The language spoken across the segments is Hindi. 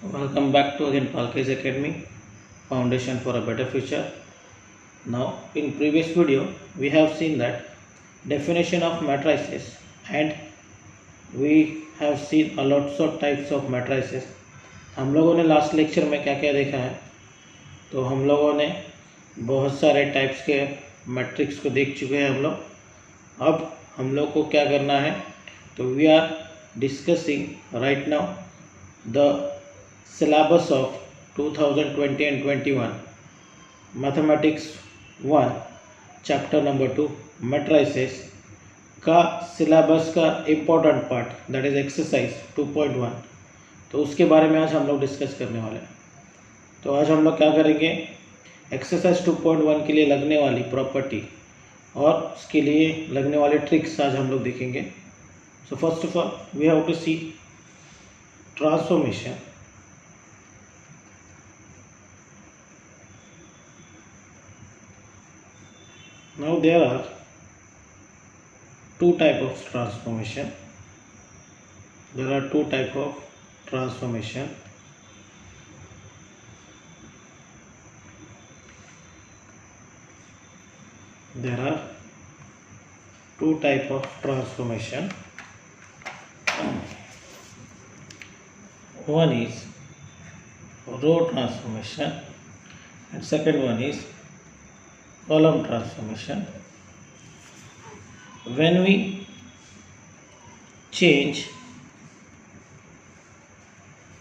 Welcome back to again Palkes Academy, Foundation for a Better Future. Now, in previous video, we have seen that definition of matrices, and we have seen a lots of types of matrices. हम लोगों ने लास्ट लेक्चर में क्या क्या देखा है, तो हम लोगों ने बहुत सारे टाइप्स के मैट्रिक्स को देख चुके हैं हम लोग। अब हम लोग को क्या करना है, तो we are discussing right now the syllabus of 2020 and 21 mathematics 1 chapter number 2 matrices का syllabus का important part that is exercise 2.1, तो उसके बारे में आज हम लोग डिस्कस करने वाले हैं। तो आज हम लोग क्या करेंगे, एक्सरसाइज 2.1 के लिए लगने वाली प्रॉपर्टी और उसके लिए लगने वाले ट्रिक्स आज हम लोग देखेंगे। So first of all we have to see transformation. Now there are two type of transformation. There are two type of transformation. There are two type of transformation. One is row transformation and second one is column transformation. When we change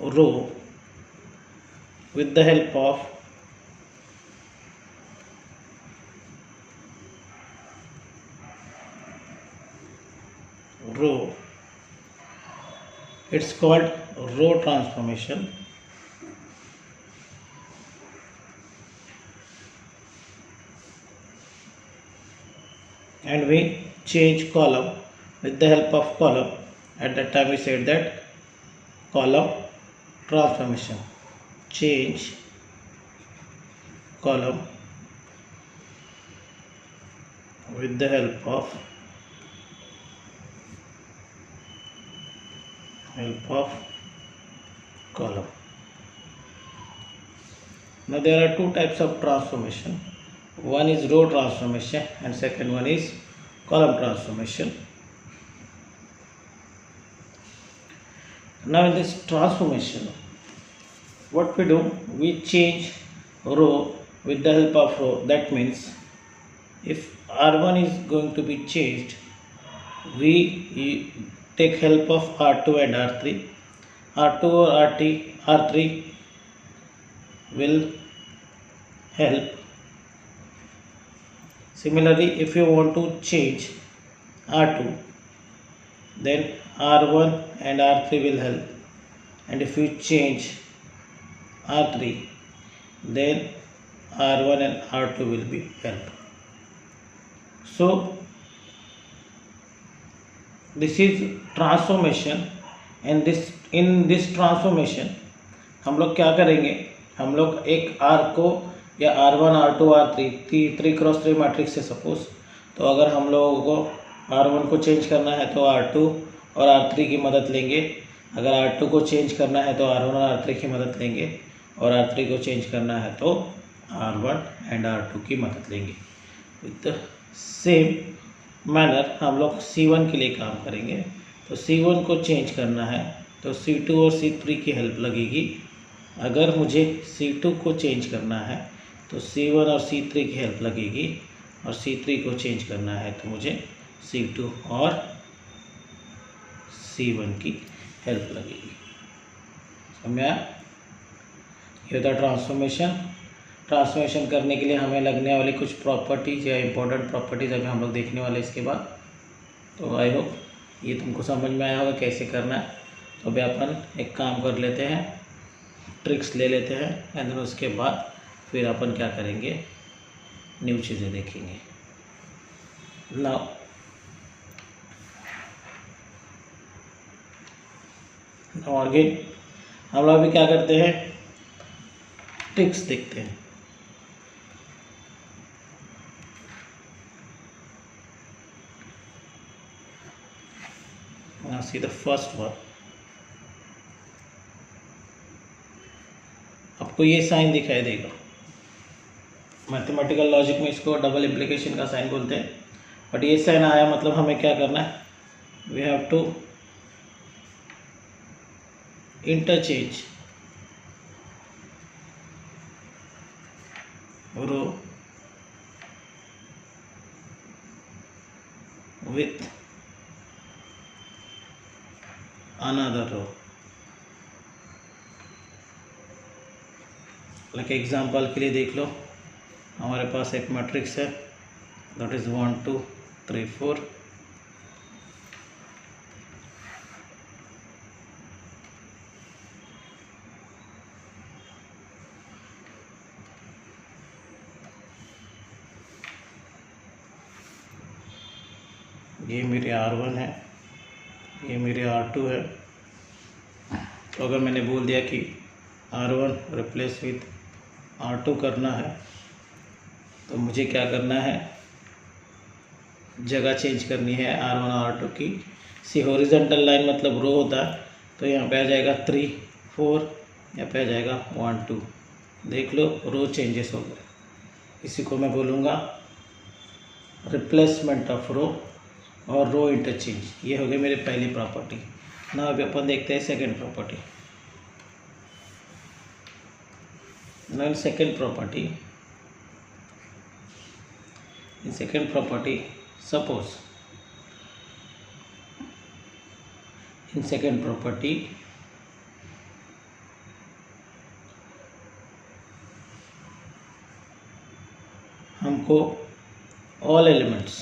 row with the help of row, it's called row transformation. And we change column with the help of column. At that time we said that column transformation. Change column with the help of column. Now there are two types of transformation. One is row transformation and second one is column transformation. Now in this transformation, what we do, we change row with the help of row. That means if R1 is going to be changed, we take help of R2 and R3. R2 or R3 will help. Similarly, if you want to change R2, then R1 and R3 will help, and if you change R3, then R1 and R2 will be help. So this is transformation, and in this transformation हम लोग क्या करेंगे, हम लोग एक R को या R1 R2 R3 3x3 matrix से सपोज, तो अगर हम लोगों को R1 को चेंज करना है तो R2 और R3 की मदद लेंगे, अगर R2 को चेंज करना है तो R1 और R3 की मदद लेंगे, और R3 को चेंज करना है तो R1 एंड R2 की मदद लेंगे। विद द सेम मैनर हम लोग C1 के लिए काम करेंगे। तो C1 को चेंज करना है तो C2 और C3 की हेल्प लगेगी। अगर मुझे C2 को चेंज करना है तो C1 और C3 की हेल्प लगेगी, और C3 को चेंज करना है तो मुझे C2 और C1 की हेल्प लगेगी। समझ आया? ये होता है ट्रांसफॉर्मेशन करने के लिए हमें लगने वाली कुछ प्रॉपर्टीज़ या इम्पोर्टेंट प्रॉपर्टीज़ अभी हम लोग देखने वाले इसके बाद। तो आई होप ये तुमको समझ में आया होगा कैसे करना है। तो अभी अपन एक काम कर लेते हैं, ट्रिक्स ले लेते हैं, एंड देन उसके बाद फिर अपन क्या करेंगे, न्यू चीज़ें देखेंगे। नाउ अगेन हम लोग अभी क्या करते हैं, ट्रिक्स देखते हैं। Now see the first one. आपको ये साइन दिखाई देगा। मैथमेटिकल लॉजिक में इसको डबल इम्प्लीकेशन का साइन बोलते हैं। बट ये साइन आया मतलब हमें क्या करना है, we have to interchange row with another row। Like example के लिए देख लो, हमारे पास एक मैट्रिक्स है दैट इज 1 2 3 4। ये मेरे R1 है, ये मेरे R2 है। तो अगर मैंने बोल दिया कि R1 रिप्लेस विथ R2 करना है, तो मुझे क्या करना है, जगह चेंज करनी है R1 और R2 की। सी हॉरिजॉन्टल लाइन मतलब रो होता है, तो यहाँ पे आ जाएगा 3 4, यहाँ पे आ जाएगा 1 2। देख लो रो चेंजेस हो गए। इसी को मैं बोलूँगा रिप्लेसमेंट ऑफ रो और रो इंटरचेंज। ये हो गई मेरी पहली प्रॉपर्टी। ना अभी अपन देखते हैं second property. now in second property suppose in second property हमको all elements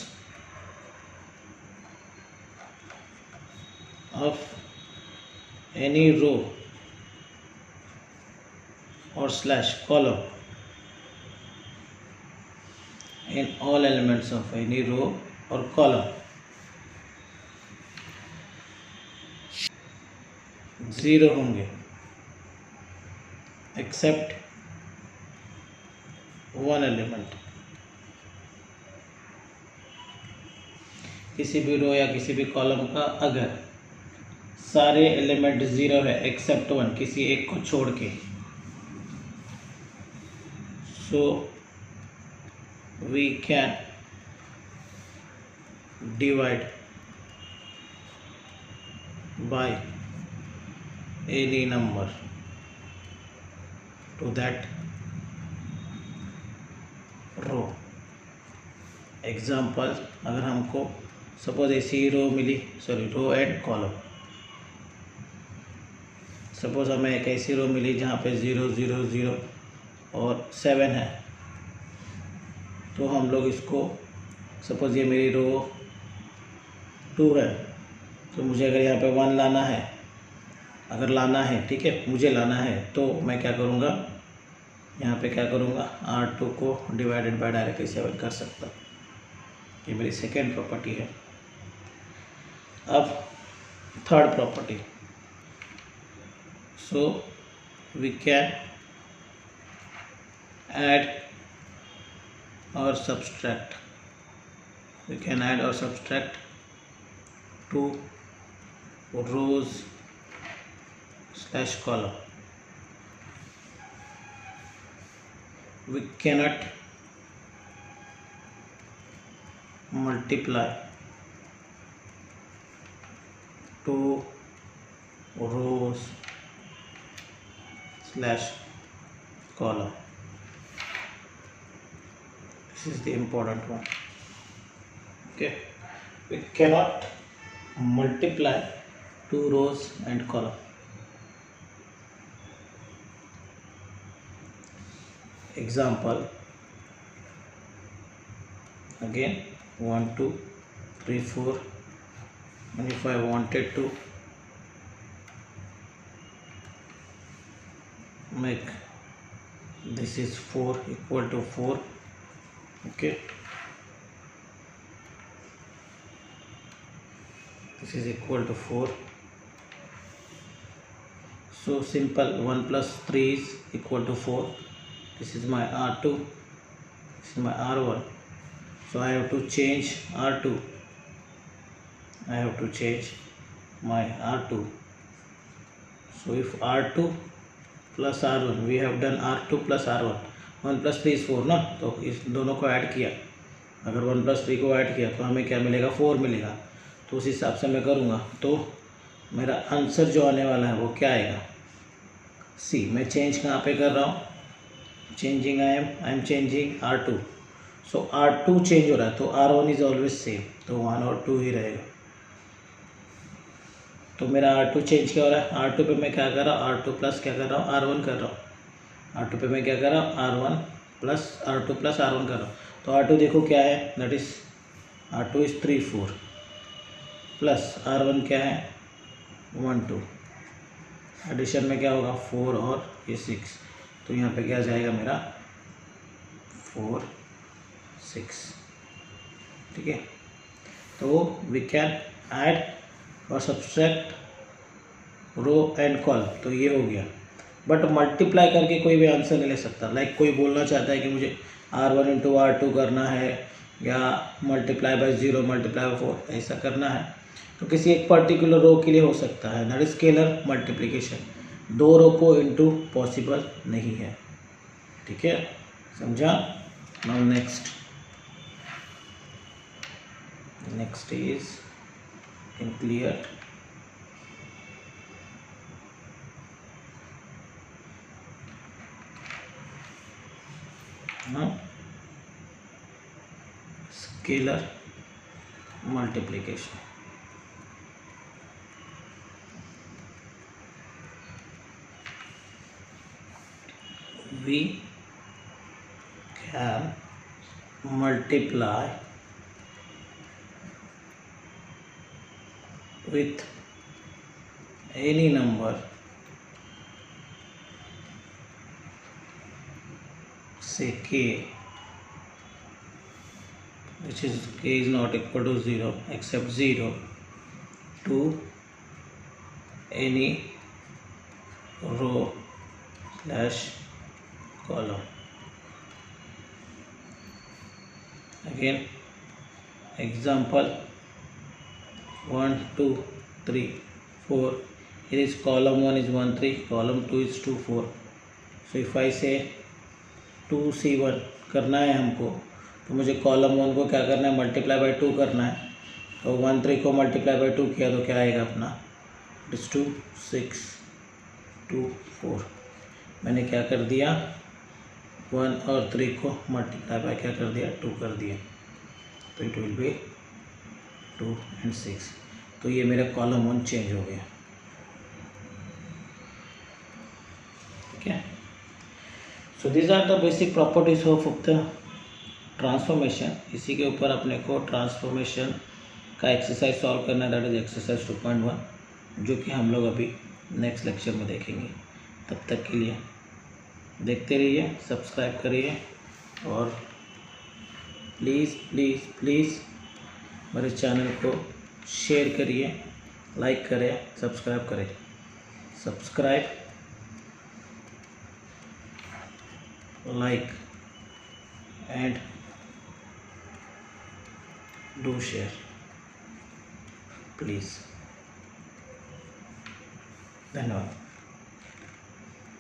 of any row or slash column in all elements of any row or column 0 होंगे except one element। किसी भी रो या किसी भी कॉलम का अगर सारे एलिमेंट 0 है एक्सेप्ट वन, किसी एक को छोड़ के, so we can divide by any number to that row। Example, अगर हमको सपोज ऐसी रो मिली, sorry row and column, suppose हमें एक ऐसी रो मिली जहाँ पे 0 0 0 और 7 है, तो हम लोग इसको, सपोज ये मेरी रो 2 है, तो मुझे अगर यहाँ पे 1 लाना है, अगर लाना है, ठीक है, मुझे लाना है, तो मैं क्या करूँगा, यहाँ पे क्या करूँगा, R2 को डिवाइडेड बाय डायरेक्टली 7 कर सकता। ये मेरी सेकेंड प्रॉपर्टी है। अब third property, so we can add और subtract, we can add or subtract two rows slash column। we cannot multiply two rows slash column। this is the important one, okay। we cannot multiply two rows and column। example, again 1 2 3 4, and if I wanted to make this is 4 equal to 4, okay, this is equal to 4, so simple, 1 plus 3 is equal to 4, this is my R2, this is my R1, so I have to change R2, I have to change my R2, so if R2 plus R1, we have done R2 plus R1, 1 plus 3 is 4 ना, तो इस दोनों को ऐड किया, अगर 1 प्लस 3 को ऐड किया तो हमें क्या मिलेगा, 4 मिलेगा। तो उस हिसाब से मैं करूँगा, तो मेरा आंसर जो आने वाला है वो क्या आएगा, सी। मैं चेंज कहाँ पे कर रहा हूँ, changing I am changing R2, so R2 change हो रहा है, तो R1 इज ऑलवेज सेम, तो 1 और 2 ही रहेगा। तो मेरा R2 चेंज क्या हो रहा है, R2 पे मैं क्या कर रहा हूँ, R2 प्लस क्या कर रहा हूँ, R1 कर रहा हूँ। R2 पे मैं क्या कर रहा हूँ, R1 plus R2 plus R1 कर रहा हूँ। तो R2 देखो क्या है, that is R2 is 3 4 plus R1 क्या है 1 2, एडिशन में क्या होगा 4 और ये 6, तो यहाँ पे क्या जाएगा मेरा 4 6, ठीक है। तो वी कैन ऐड और सब्सट्रैक्ट रो एंड कॉलम, तो ये हो गया। बट मल्टीप्लाई करके कोई भी आंसर नहीं ले सकता। लाइक कोई बोलना चाहता है कि मुझे R1 इंटू R2 करना है, या मल्टीप्लाई बाय 0 मल्टीप्लाई बाय 4 ऐसा करना है, तो किसी एक पर्टिकुलर रो के लिए हो सकता है, दैट इज स्केलर मल्टीप्लिकेशन। 2 रो को इंटू पॉसिबल नहीं है, ठीक है, समझा। Now next is in clear, scalar multiplication। We can multiply with any number say k, which is k is not equal to 0 except 0, to any row slash column. Again example 1 2 3 4, here is column 1 is 1 3, column 2 is 2 4, so if I say 2C1 करना है हमको, तो मुझे कॉलम 1 को क्या करना है, मल्टीप्लाई बाय 2 करना है। तो 1 3 को मल्टीप्लाई बाय 2 किया तो क्या आएगा अपना, इट इज 2 6 2 4। मैंने क्या कर दिया, 1 और 3 को मल्टीप्लाई बाय क्या कर दिया, 2 कर दिया, तो इट विल बी 2 एंड 6। तो ये मेरा कॉलम 1 चेंज हो गया, ठीक है। So these are the basic properties of the transformation. इसी के ऊपर अपने को ट्रांसफॉर्मेशन का एक्सरसाइज सॉल्व करना है, दैट इज एक्सरसाइज 2.1, जो कि हम लोग अभी नेक्स्ट लेक्चर में देखेंगे। तब तक के लिए देखते रहिए, सब्सक्राइब करिए, और प्लीज़ प्लीज़ प्लीज़ मेरे चैनल को शेयर करिए, लाइक करें, सब्सक्राइब करें। Subscribe, like and do share, please। धन्यवाद।